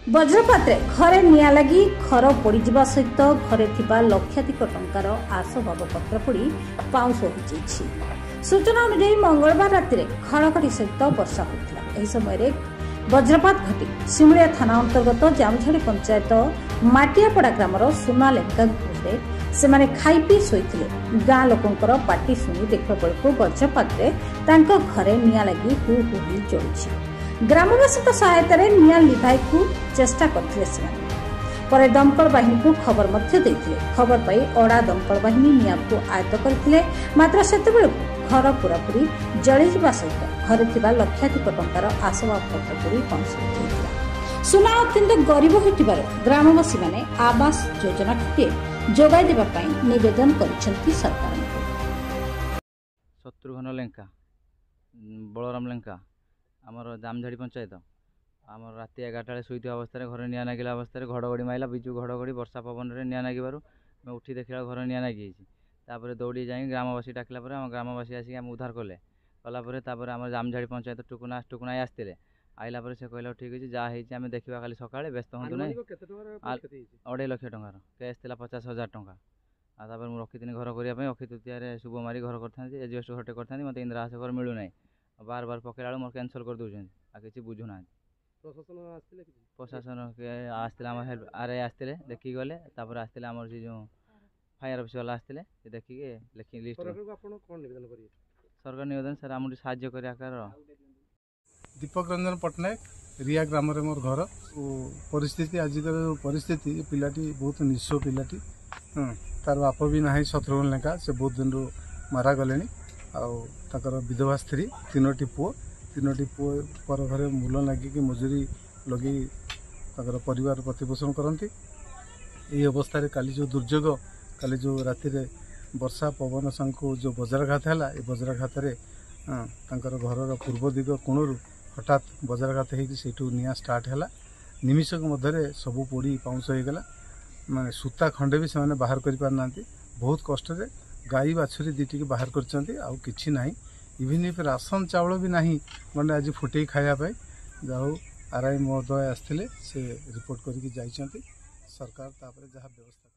वज्रपात घरे निया लगी घर पोड़ा सहित घरे लक्षाधिक टंकार आसबाबपत्र पोड़ी पाउंश हो सूचना अनुसार मंगलवार राति घड़घड़ी सहित वर्षा होता। यह समय वज्रपात घटी सिमुलिया थाना अंतर्गत जामझाड़ी पंचायत माटियापड़ा ग्रामर सुना लेंका गृह से खाई पी शोते गाँ लोकंर पार्टी शुणी देखा बेलू वज्रपात घरे निया लगी हु हु जलुछि। ग्रामवासी सहायता निया लिभाई चेष्टा करते दमकल बाहिनी को खबर खबर पाई अड़ा दमकल बाहिनी निया को आयत्त करते मात्र से घर पूरापूरी जली सहित घरे लक्षाधिक टंकार आसबाबपत्र पोड़ी पाउंश हो सुना अत्यंत गरीब होइतिबार ग्रामवासी माने आवास योजना जोगाई देबा निवेदन करिसेंती सरकार। शत्रुघ्न लेंका बलराम लेंका आमर जामझाड़ी पंचायत आमर राति 11टा शोता अवस्था घर निया नागिला अवस्था घड़घड़ी माइला बिजु घड़घड़ी वर्षा पवन में निया नागिबार मैं उठी देखला घर निया नागी दौड़ी जाए ग्रामवासी डाकला आम ग्रामवासी आसिक आम उद्धार कले कलापर आम जामझाड़ी पंचायत टुकुना आसते आइला से कहला ठीक अच्छे जहाँ आम देखा खाली सका व्यस्त हूँ ना 2.5 लाख टंकार कैश थी 50,000 टंका आपर मुझे रखी घर करने अक्षय तृतीय शुभ मारी घर कर एजबेस्ट घरटे करते मत इंदिरा आवास घर मिलूना बार बार पकड़ा मोर कैंसल कर दूसरी आ कि बुझुना प्रशासन आसते हेल्प आरआई आसते देखिए गले आसते आम जो फायर ऑफिस वाला आसते देखिए लिखी लिस्ट सरकार निवेदन सर आम साहाଯ୍य कर दीपक रंजन पट्टनायक रिया ग्राम मोर घर परिस्थिति आजिकर परिस्थिति पिलाटी बहुत निस्व पिलाटी तार बाप भी ना शत्रुघ्न लेंका से बहुत दिन मारा गले आर विधवा स्त्री 3टी पुओ पर घरे मूल लगिक मजूरी लगे परिवार प्रतिपोषण करती। यही अवस्था काली जो दुर्योग काली जो राति वर्षा पवन संग जो वज्राघात है ये वज्राघात घर पूर्व दिग कोणरू हठात वज्राघात हो निया स्टार्ट है निमिषक मध्य सबू पोड़ी पाउंश होगला माने सूता खंडे भी से बाहर कर पारना बहुत कष्ट गाई बाछुरी दीटी बाहर कर ना इवन इफ राशन चावल भी नहीं मैंने आज फुटे खायापी जाऊ आरआई महोदय आसते से रिपोर्ट करके सरकार जहाँ व्यवस्था